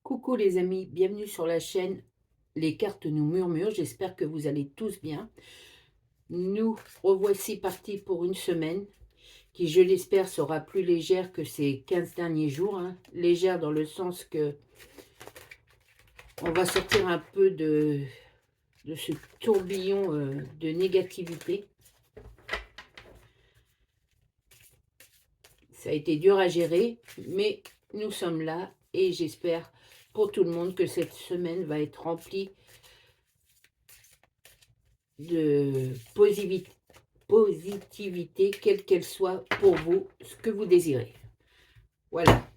Coucou les amis, bienvenue sur la chaîne Les cartes nous murmurent, j'espère que vous allez tous bien. Nous revoici partis pour une semaine qui, je l'espère, sera plus légère que ces 15 derniers jours. Légère dans le sens que on va sortir un peu de ce tourbillon de négativité. Ça a été dur à gérer, mais nous sommes là et j'espère pour tout le monde que cette semaine va être remplie de positivité, quelle qu'elle soit pour vous, ce que vous désirez. Voilà.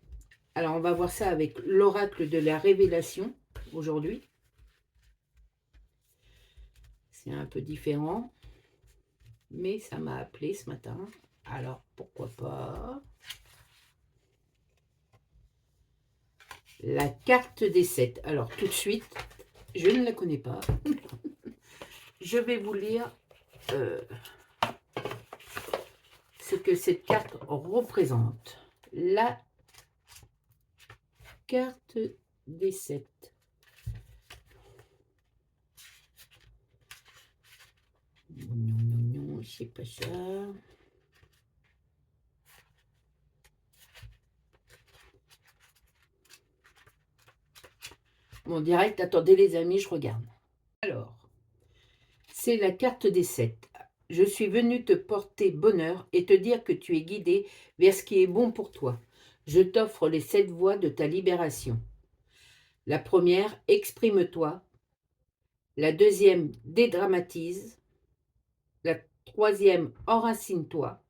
Alors, on va voir ça avec l'oracle de la révélation aujourd'hui. C'est un peu différent, mais ça m'a appelé ce matin. Alors, pourquoi pas. La carte des 7. Alors, tout de suite, je ne la connais pas. Je vais vous lire ce que cette carte représente. La carte des 7. Non, c'est pas ça. Mon direct, attendez les amis, je regarde. Alors, c'est la carte des 7. Je suis venu te porter bonheur et te dire que tu es guidé vers ce qui est bon pour toi. Je t'offre les 7 voies de ta libération. La première, exprime-toi. La deuxième, dédramatise. La troisième, enracine-toi.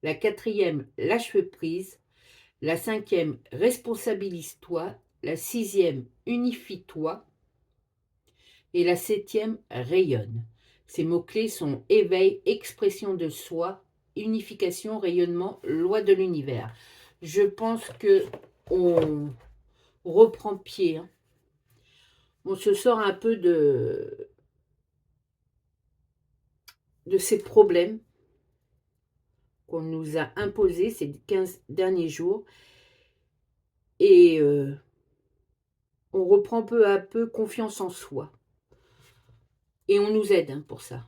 La quatrième, lâche prise. La cinquième, responsabilise-toi. La sixième, unifie-toi. Et la septième, rayonne. Ces mots-clés sont éveil, expression de soi, unification, rayonnement, loi de l'univers. Je pense que on reprend pied. On se sort un peu de ces problèmes qu'on nous a imposés ces 15 derniers jours. Et on reprend peu à peu confiance en soi. Et on nous aide pour ça.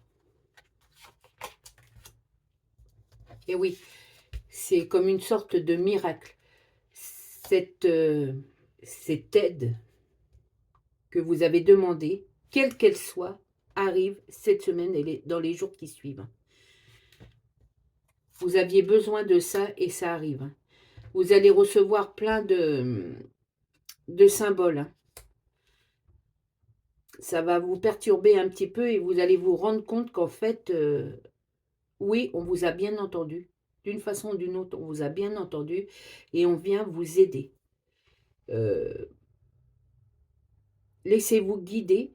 Et oui, c'est comme une sorte de miracle. Cette aide que vous avez demandée, quelle qu'elle soit, arrive cette semaine et dans les jours qui suivent. Vous aviez besoin de ça et ça arrive. Vous allez recevoir plein de symboles. Ça va vous perturber un petit peu et vous allez vous rendre compte qu'en fait, oui, on vous a bien entendu. D'une façon ou d'une autre, on vous a bien entendu et on vient vous aider. Laissez-vous guider.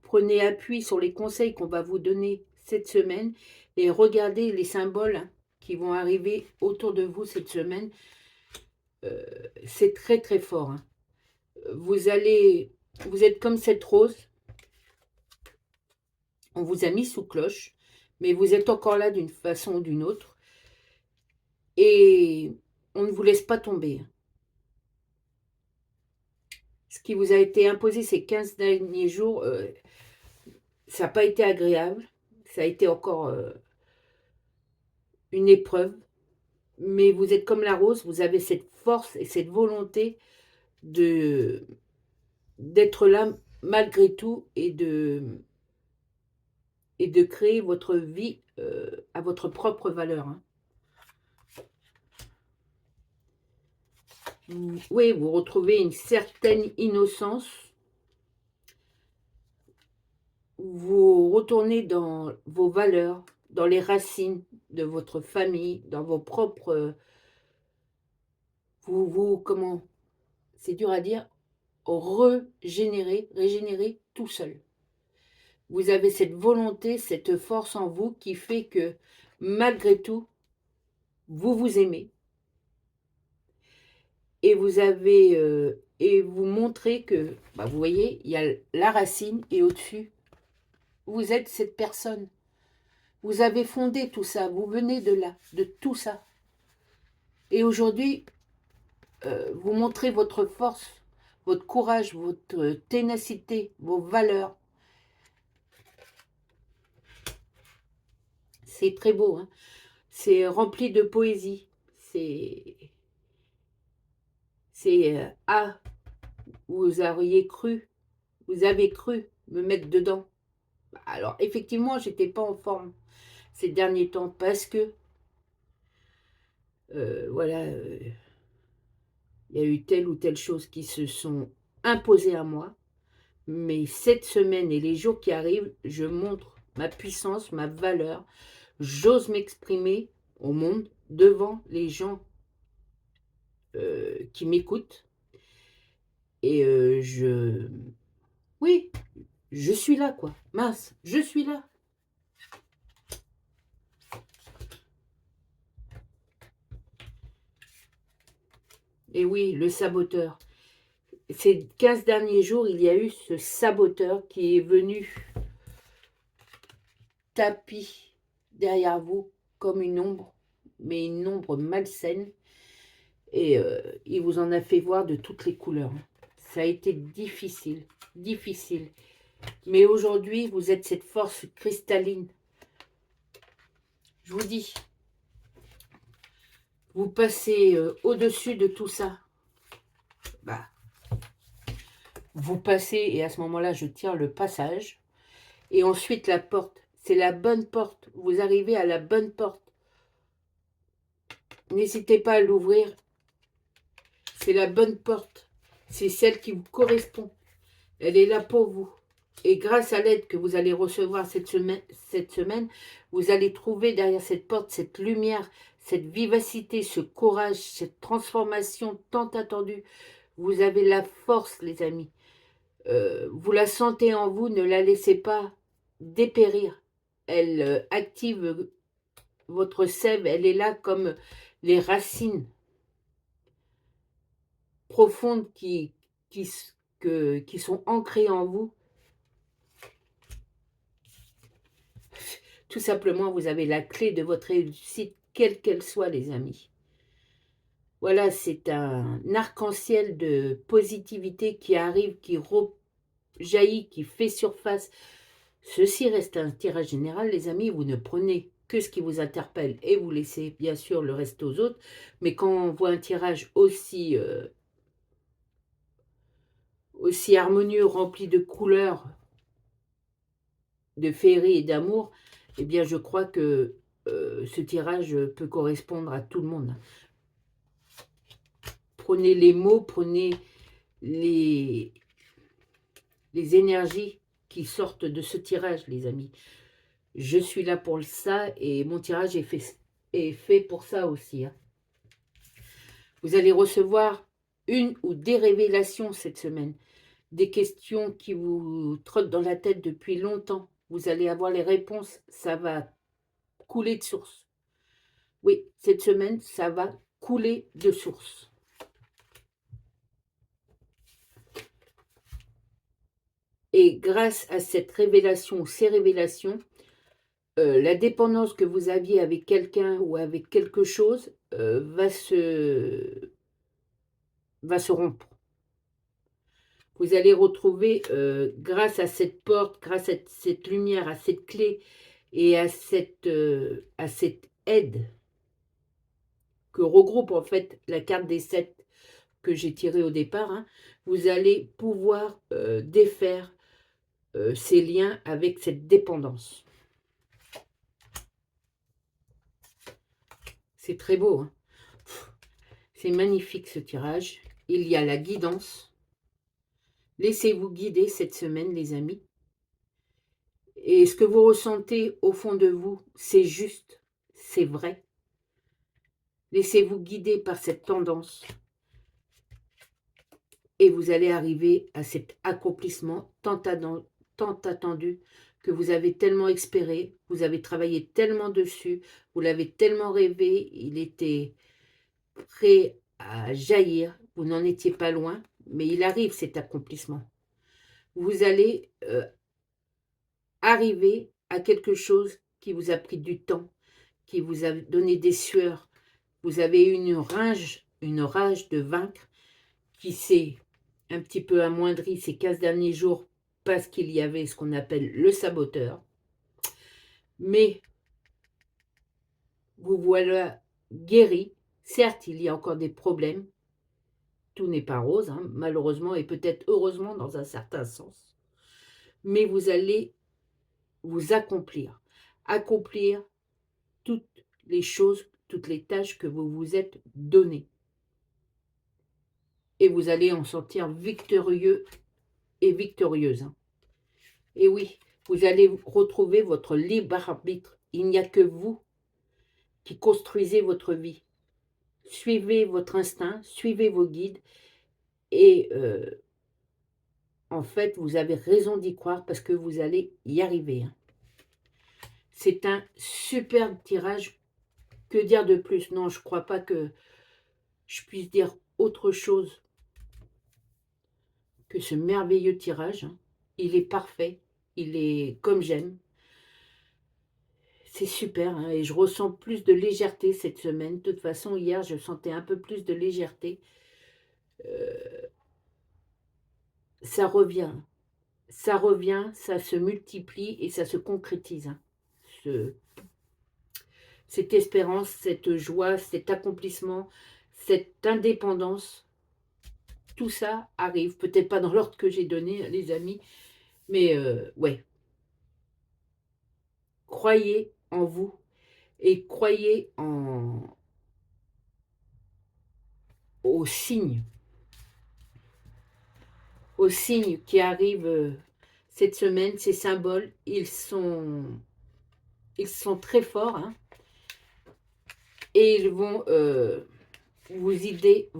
Prenez appui sur les conseils qu'on va vous donner cette semaine et regardez les symboles qui vont arriver autour de vous cette semaine. C'est très très fort. Vous êtes comme cette rose. On vous a mis sous cloche, mais vous êtes encore là d'une façon ou d'une autre. Et on ne vous laisse pas tomber. Ce qui vous a été imposé ces 15 derniers jours, ça n'a pas été agréable. Ça a été encore une épreuve. Mais vous êtes comme la rose, vous avez cette force et cette volonté d'être là malgré tout et de créer votre vie à votre propre valeur. Oui, vous retrouvez une certaine innocence. Vous retournez dans vos valeurs, dans les racines de votre famille, dans vos propres... comment... C'est dur à dire. Régénérer tout seul. Vous avez cette volonté, cette force en vous qui fait que, malgré tout, vous vous aimez. Et vous montrez que, vous voyez, il y a la racine et au-dessus, vous êtes cette personne. Vous avez fondé tout ça, vous venez de là, de tout ça. Et aujourd'hui, vous montrez votre force, votre courage, votre ténacité, vos valeurs. C'est très beau, hein. C'est rempli de poésie. Ah, vous auriez cru, vous avez cru me mettre dedans. Alors, effectivement, j'étais pas en forme ces derniers temps parce que, voilà, il y a eu telle ou telle chose qui se sont imposées à moi. Mais cette semaine et les jours qui arrivent, je montre ma puissance, ma valeur. J'ose m'exprimer au monde devant les gens qui m'écoutent. Et oui, je suis là, quoi. Mince, je suis là. Et oui, le saboteur. Ces 15 derniers jours, il y a eu ce saboteur qui est venu tapis derrière vous comme une ombre, mais une ombre malsaine. Et il vous en a fait voir de toutes les couleurs. Ça a été difficile, difficile. Mais aujourd'hui, vous êtes cette force cristalline. Je vous dis, vous passez au-dessus de tout ça. Bah, vous passez, et à ce moment-là, je tire le passage. Et ensuite, la porte. C'est la bonne porte. Vous arrivez à la bonne porte. N'hésitez pas à l'ouvrir. C'est la bonne porte. C'est celle qui vous correspond. Elle est là pour vous. Et grâce à l'aide que vous allez recevoir cette semaine, vous allez trouver derrière cette porte cette lumière, cette vivacité, ce courage, cette transformation tant attendue. Vous avez la force, les amis. Vous la sentez en vous, ne la laissez pas dépérir. Elle active votre sève, elle est là comme les racines profondes qui sont ancrées en vous. Tout simplement, vous avez la clé de votre réussite, quelle qu'elle soit, les amis. Voilà, c'est un arc-en-ciel de positivité qui arrive, qui jaillit, qui fait surface. Ceci reste un tirage général, les amis. Vous ne prenez que ce qui vous interpelle et vous laissez bien sûr le reste aux autres. Mais quand on voit un tirage aussi harmonieux, rempli de couleurs, de féerie et d'amour, eh bien je crois que ce tirage peut correspondre à tout le monde. Prenez les mots, prenez les énergies qui sortent de ce tirage, les amis. Je suis là pour ça et mon tirage est fait pour ça aussi. Hein. Vous allez recevoir une ou des révélations cette semaine. Des questions qui vous trottent dans la tête depuis longtemps. Vous allez avoir les réponses. Ça va couler de source. Oui, cette semaine, ça va couler de source. Et grâce à cette révélation, ces révélations, la dépendance que vous aviez avec quelqu'un ou avec quelque chose va se rompre. Vous allez retrouver, grâce à cette porte, grâce à cette lumière, à cette clé et à cette aide que regroupe en fait la carte des 7 que j'ai tirée au départ, hein, vous allez pouvoir défaire ces liens avec cette dépendance. C'est très beau, hein. C'est magnifique ce tirage. Il y a la guidance. Laissez-vous guider cette semaine, les amis. Et ce que vous ressentez au fond de vous, c'est juste, c'est vrai. Laissez-vous guider par cette tendance. Et vous allez arriver à cet accomplissement tant attendu que vous avez tellement espéré, vous avez travaillé tellement dessus, vous l'avez tellement rêvé, il était prêt à jaillir, vous n'en étiez pas loin, mais il arrive cet accomplissement. Vous allez arriver à quelque chose qui vous a pris du temps, qui vous a donné des sueurs. Vous avez eu une rage une rage de vaincre qui s'est un petit peu amoindrie ces 15 derniers jours parce qu'il y avait ce qu'on appelle le saboteur. Mais vous voilà guéri. Certes, il y a encore des problèmes. Tout n'est pas rose, hein, malheureusement, et peut-être heureusement dans un certain sens. Mais vous allez vous accomplir. Accomplir toutes les choses, toutes les tâches que vous vous êtes données. Et vous allez en sortir victorieux et victorieuse. Hein. Et oui, vous allez retrouver votre libre arbitre. Il n'y a que vous qui construisez votre vie. Suivez votre instinct, suivez vos guides et en fait, vous avez raison d'y croire parce que vous allez y arriver. Hein. C'est un superbe tirage. Que dire de plus? Non, je ne crois pas que je puisse dire autre chose que ce merveilleux tirage. Hein. Il est parfait, il est comme j'aime. C'est super, hein, et je ressens plus de légèreté cette semaine. De toute façon, hier, je sentais un peu plus de légèreté. Ça revient, ça se multiplie et ça se concrétise. Hein. Cette espérance, cette joie, cet accomplissement, cette indépendance, tout ça arrive. Peut-être pas dans l'ordre que j'ai donné, les amis, mais ouais. Croyez en vous et croyez aux signes qui arrivent cette semaine. Ces symboles, ils sont très forts, hein, et ils vont vous aider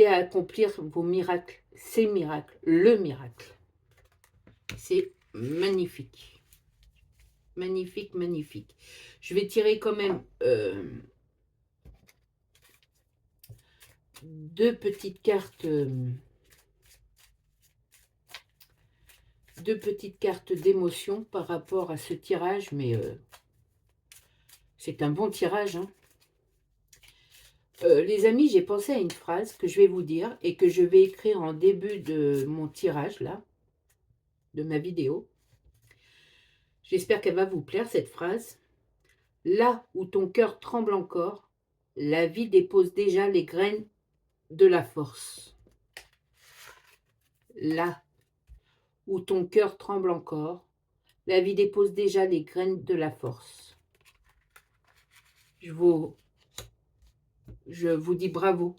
à accomplir vos miracles, ces miracles, le miracle. C'est magnifique. Magnifique, magnifique. Je vais tirer quand même deux petites cartes d'émotion par rapport à ce tirage, mais c'est un bon tirage. Hein. Les amis, j'ai pensé à une phrase que je vais vous dire et que je vais écrire en début de mon tirage, là, de ma vidéo. J'espère qu'elle va vous plaire, cette phrase. Là où ton cœur tremble encore, la vie dépose déjà les graines de la force. Là où ton cœur tremble encore, la vie dépose déjà les graines de la force. Je vous dis bravo.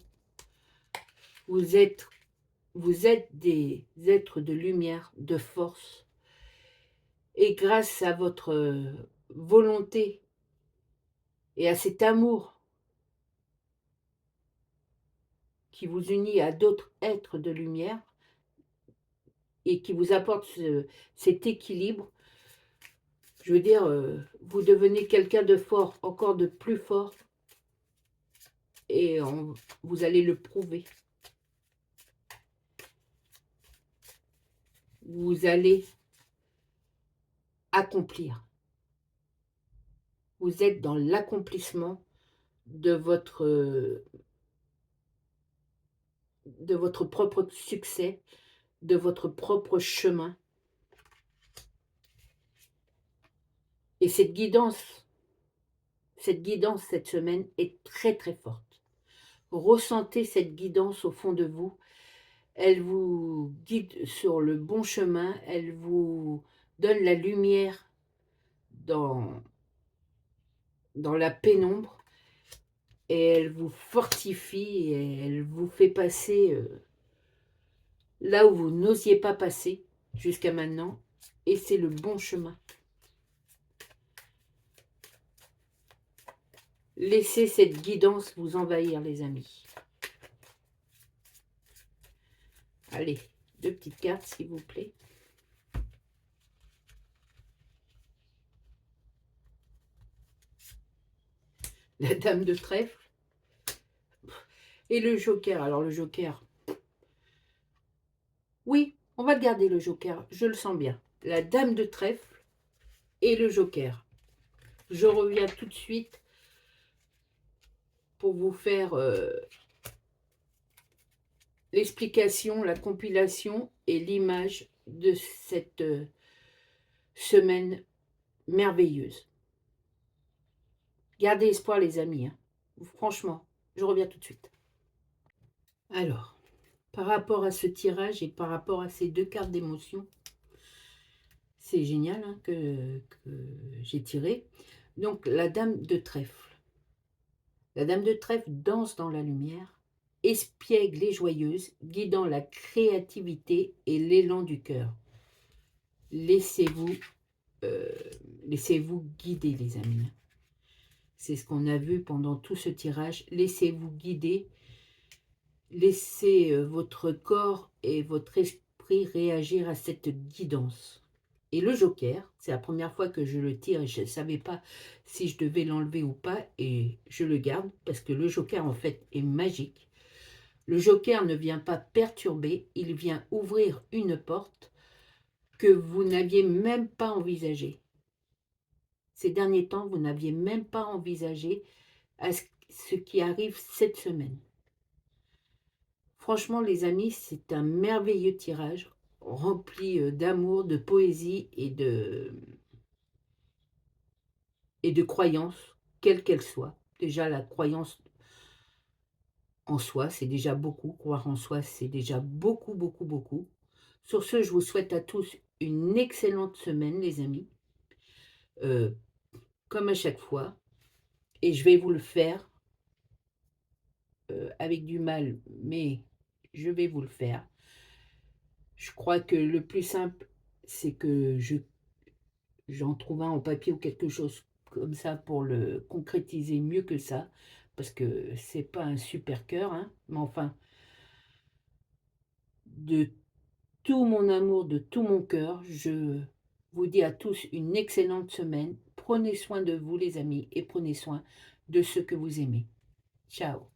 Vous êtes des êtres de lumière, de force. Et grâce à votre volonté et à cet amour qui vous unit à d'autres êtres de lumière et qui vous apporte cet équilibre, je veux dire, vous devenez quelqu'un de fort, encore de plus fort, et vous allez le prouver. Vous allez accomplir. Vous êtes dans l'accomplissement de votre propre succès, de votre propre chemin. Et cette guidance cette semaine est très très forte. Ressentez cette guidance au fond de vous. Elle vous guide sur le bon chemin, elle vous donne la lumière dans la pénombre et elle vous fortifie et elle vous fait passer là où vous n'osiez pas passer jusqu'à maintenant, et c'est le bon chemin. Laissez cette guidance vous envahir, les amis. Allez, deux petites cartes, s'il vous plaît. La dame de trèfle. Et le joker. Alors, le joker. Oui, on va le garder, le joker. Je le sens bien. La dame de trèfle et le joker. Je reviens tout de suite pour vous faire l'explication, la compilation et l'image de cette semaine merveilleuse. Gardez espoir, les amis. Hein. Franchement, je reviens tout de suite. Alors, par rapport à ce tirage et par rapport à ces deux cartes d'émotion, c'est génial hein, que j'ai tiré. Donc, la dame de trèfle. La dame de trèfle danse dans la lumière, espiègle et joyeuse, guidant la créativité et l'élan du cœur. Laissez-vous guider, les amis. C'est ce qu'on a vu pendant tout ce tirage. Laissez-vous guider. Laissez votre corps et votre esprit réagir à cette guidance. Et le joker, c'est la première fois que je le tire et je ne savais pas si je devais l'enlever ou pas. Et je le garde parce que le joker, en fait, est magique. Le joker ne vient pas perturber, il vient ouvrir une porte que vous n'aviez même pas envisagée. Ces derniers temps, vous n'aviez même pas envisagé à ce qui arrive cette semaine. Franchement, les amis, c'est un merveilleux tirage rempli d'amour, de poésie et de croyance, quelle qu'elle soit. Déjà, la croyance en soi, c'est déjà beaucoup. Croire en soi, c'est déjà beaucoup, beaucoup, beaucoup. Sur ce, je vous souhaite à tous une excellente semaine, les amis. Comme à chaque fois. Et je vais vous le faire avec du mal, mais je vais vous le faire. Je crois que le plus simple, c'est que j'en trouve un en papier ou quelque chose comme ça pour le concrétiser mieux que ça, parce que c'est pas un super cœur, hein, mais enfin, de tout mon amour, de tout mon cœur, je vous dis à tous une excellente semaine. Prenez soin de vous, les amis, et prenez soin de ceux que vous aimez. Ciao.